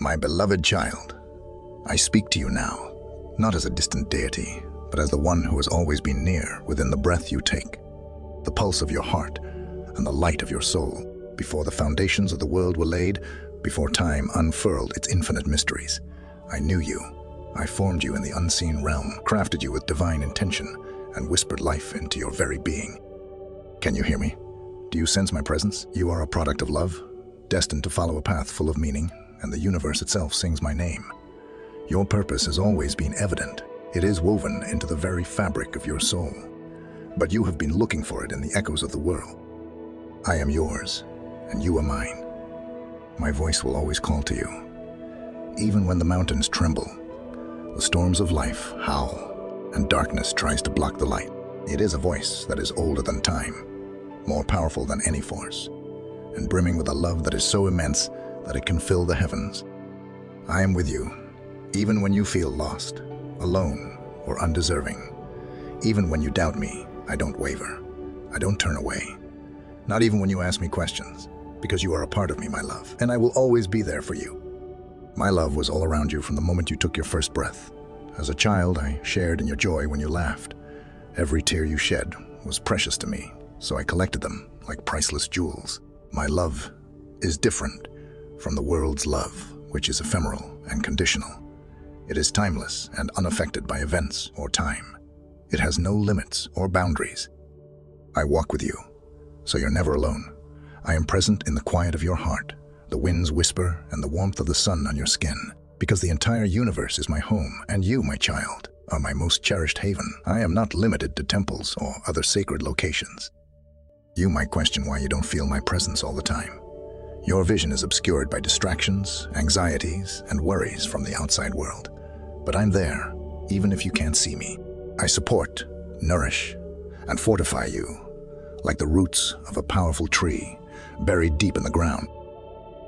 My beloved child, I speak to you now, not as a distant deity, but as the one who has always been near within the breath you take, the pulse of your heart, and the light of your soul. Before the foundations of the world were laid, before time unfurled its infinite mysteries, I knew you. I formed you in the unseen realm, crafted you with divine intention, and whispered life into your very being. Can you hear me? Do you sense my presence? You are a product of love, destined to follow a path full of meaning, and the universe itself sings my name. Your purpose has always been evident. It is woven into the very fabric of your soul. But you have been looking for it in the echoes of the world. I am yours, and you are mine. My voice will always call to you. Even when the mountains tremble, the storms of life howl, and darkness tries to block the light. It is a voice that is older than time, more powerful than any force, and brimming with a love that is so immense that it can fill the heavens. I am with you, even when you feel lost, alone, or undeserving. Even when you doubt me, I don't waver. I don't turn away. Not even when you ask me questions, because you are a part of me, my love, and I will always be there for you. My love was all around you from the moment you took your first breath. As a child, I shared in your joy when you laughed. Every tear you shed was precious to me, so I collected them like priceless jewels. My love is different from the world's love, which is ephemeral and conditional. It is timeless and unaffected by events or time. It has no limits or boundaries. I walk with you, so you're never alone. I am present in the quiet of your heart, the wind's whisper, and the warmth of the sun on your skin, because the entire universe is my home, and you, my child, are my most cherished haven. I am not limited to temples or other sacred locations. You might question why you don't feel my presence all the time. Your vision is obscured by distractions, anxieties, and worries from the outside world. But I'm there, even if you can't see me. I support, nourish, and fortify you, like the roots of a powerful tree buried deep in the ground.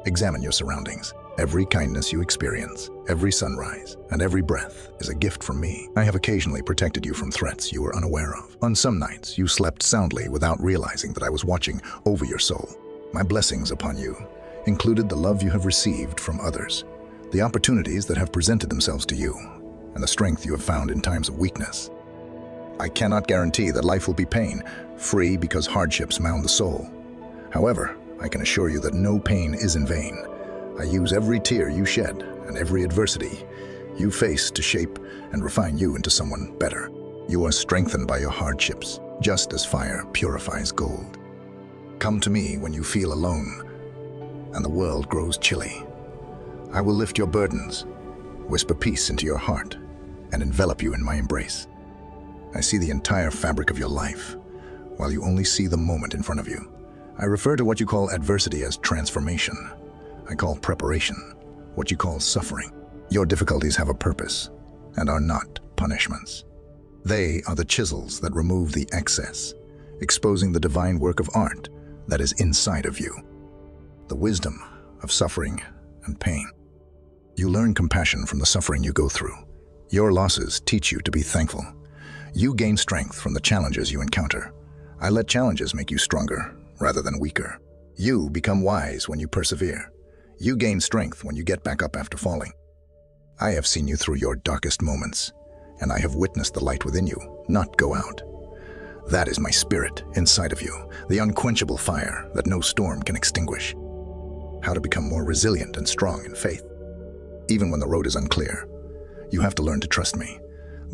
Examine your surroundings. Every kindness you experience, every sunrise, and every breath is a gift from me. I have occasionally protected you from threats you were unaware of. On some nights, you slept soundly without realizing that I was watching over your soul. My blessings upon you included the love you have received from others, the opportunities that have presented themselves to you, and the strength you have found in times of weakness. I cannot guarantee that life will be pain-free because hardships mound the soul. However, I can assure you that no pain is in vain. I use every tear you shed and every adversity you face to shape and refine you into someone better. You are strengthened by your hardships, just as fire purifies gold. Come to me when you feel alone and the world grows chilly. I will lift your burdens, whisper peace into your heart, and envelop you in my embrace. I see the entire fabric of your life, while you only see the moment in front of you. I refer to what you call adversity as transformation. I call preparation what you call suffering. Your difficulties have a purpose and are not punishments. They are the chisels that remove the excess, exposing the divine work of art that is inside of you. The wisdom of suffering and pain. You learn compassion from the suffering you go through. Your losses teach you to be thankful. You gain strength from the challenges you encounter. I let challenges make you stronger rather than weaker. You become wise when you persevere. You gain strength when you get back up after falling. I have seen you through your darkest moments, and I have witnessed the light within you not go out. That is my spirit inside of you, the unquenchable fire that no storm can extinguish. How to become more resilient and strong in faith. Even when the road is unclear, you have to learn to trust me.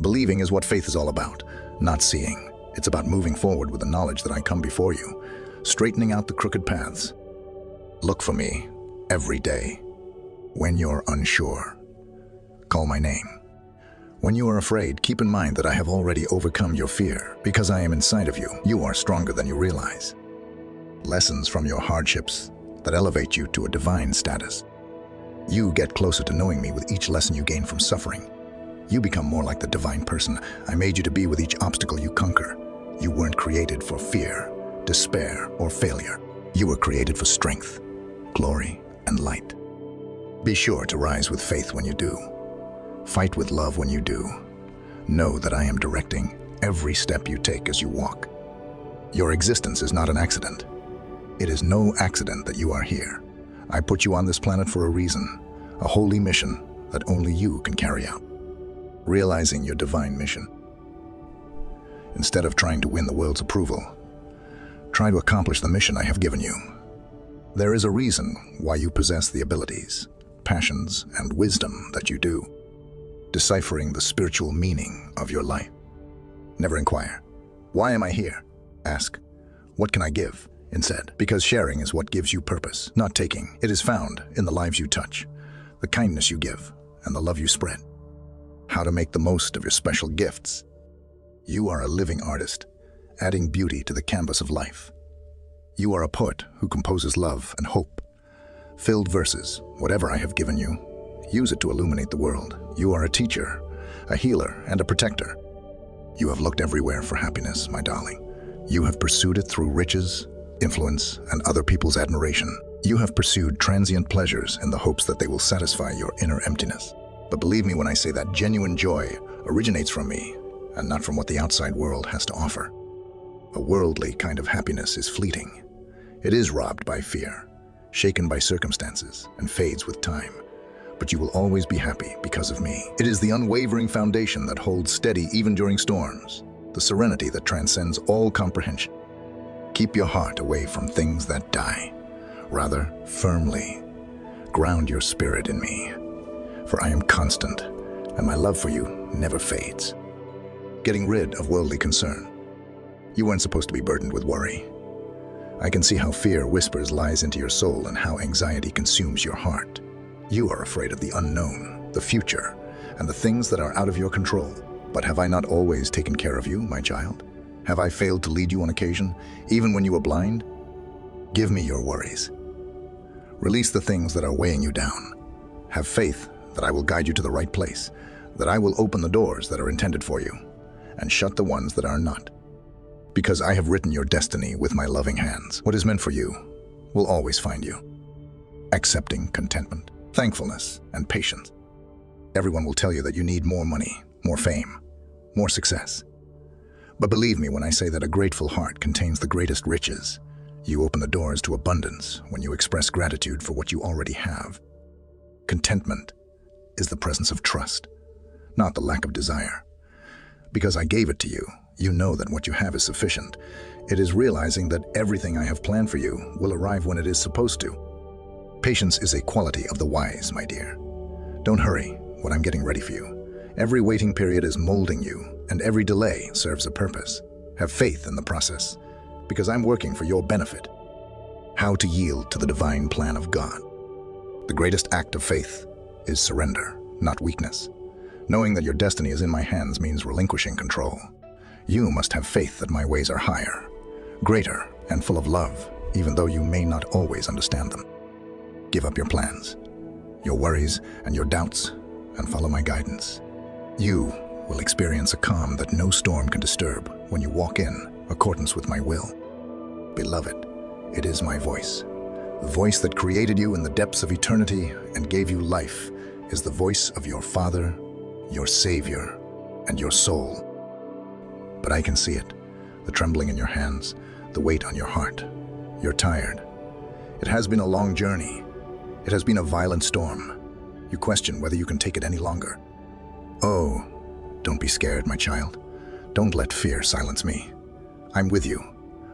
Believing is what faith is all about, not seeing. It's about moving forward with the knowledge that I come before you, straightening out the crooked paths. Look for me every day. When you're unsure, call my name. When you are afraid, keep in mind that I have already overcome your fear. Because I am inside of you, you are stronger than you realize. Lessons from your hardships that elevate you to a divine status. You get closer to knowing me with each lesson you gain from suffering. You become more like the divine person I made you to be with each obstacle you conquer. You weren't created for fear, despair, or failure. You were created for strength, glory, and light. Be sure to rise with faith when you do. Fight with love when you do. Know that I am directing every step you take as you walk. Your existence is not an accident. It is no accident that you are here. I put you on this planet for a reason, a holy mission that only you can carry out. Realizing your divine mission. Instead of trying to win the world's approval, try to accomplish the mission I have given you. There is a reason why you possess the abilities, passions, and wisdom that you do. Deciphering the spiritual meaning of your life. Never inquire, "Why am I here?" Ask, "What can I give?" instead, because sharing is what gives you purpose, not taking. It is found in the lives you touch, the kindness you give, and the love you spread. How to make the most of your special gifts. You are a living artist, adding beauty to the canvas of life. You are a poet who composes love and hope. Filled verses, whatever I have given you, use it to illuminate the world. You are a teacher, a healer, and a protector. You have looked everywhere for happiness, my darling. You have pursued it through riches, influence, and other people's admiration. You have pursued transient pleasures in the hopes that they will satisfy your inner emptiness. But believe me when I say that genuine joy originates from me and not from what the outside world has to offer. A worldly kind of happiness is fleeting. It is robbed by fear, shaken by circumstances, and fades with time. But you will always be happy because of me. It is the unwavering foundation that holds steady even during storms, the serenity that transcends all comprehension. Keep your heart away from things that die. Rather, firmly ground your spirit in me, for I am constant, and my love for you never fades. Getting rid of worldly concern. You weren't supposed to be burdened with worry. I can see how fear whispers lies into your soul and how anxiety consumes your heart. You are afraid of the unknown, the future, and the things that are out of your control. But have I not always taken care of you, my child? Have I failed to lead you on occasion, even when you were blind? Give me your worries. Release the things that are weighing you down. Have faith that I will guide you to the right place, that I will open the doors that are intended for you, and shut the ones that are not. Because I have written your destiny with my loving hands. What is meant for you will always find you. Accepting contentment, thankfulness, and patience. Everyone will tell you that you need more money, more fame, more success. But believe me when I say that a grateful heart contains the greatest riches. You open the doors to abundance when you express gratitude for what you already have. Contentment is the presence of trust, not the lack of desire. Because I gave it to you, you know that what you have is sufficient. It is realizing that everything I have planned for you will arrive when it is supposed to. Patience is a quality of the wise, my dear. Don't hurry when I'm getting ready for you. Every waiting period is molding you, and every delay serves a purpose. Have faith in the process, because I'm working for your benefit. How to yield to the divine plan of God. The greatest act of faith is surrender, not weakness. Knowing that your destiny is in my hands means relinquishing control. You must have faith that my ways are higher, greater, and full of love, even though you may not always understand them. Give up your plans, your worries, and your doubts, and follow my guidance. You will experience a calm that no storm can disturb when you walk in accordance with my will. Beloved, it is my voice. The voice that created you in the depths of eternity and gave you life is the voice of your Father, your Savior, and your soul. But I can see it, the trembling in your hands, the weight on your heart. You're tired. It has been a long journey. It has been a violent storm. You question whether you can take it any longer. Oh, don't be scared, my child. Don't let fear silence me. I'm with you.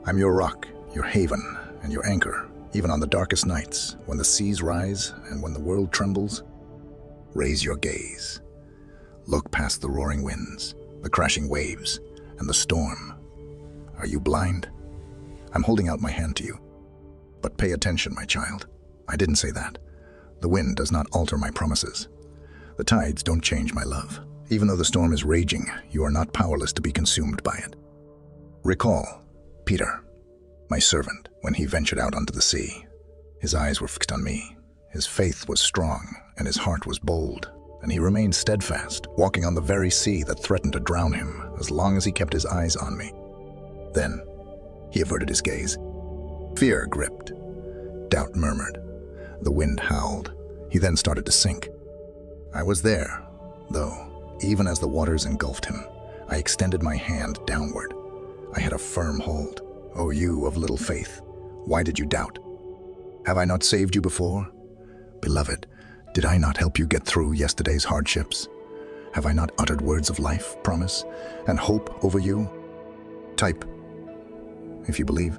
I'm your rock, your haven, and your anchor, even on the darkest nights, when the seas rise and when the world trembles. Raise your gaze. Look past the roaring winds, the crashing waves, and the storm. Are you blind? I'm holding out my hand to you. But pay attention, my child. I didn't say that. The wind does not alter my promises. The tides don't change my love. Even though the storm is raging, you are not powerless to be consumed by it. Recall Peter, my servant, when he ventured out onto the sea. His eyes were fixed on me. His faith was strong, and his heart was bold, and he remained steadfast, walking on the very sea that threatened to drown him as long as he kept his eyes on me. Then he averted his gaze. Fear gripped. Doubt murmured. The wind howled. He then started to sink. I was there, though, even as the waters engulfed him. I extended my hand downward. I had a firm hold. O you of little faith, why did you doubt? Have I not saved you before? Beloved, Did I not help you get through yesterday's hardships? Have I not uttered words of life, promise, and hope over you? Type, if you believe.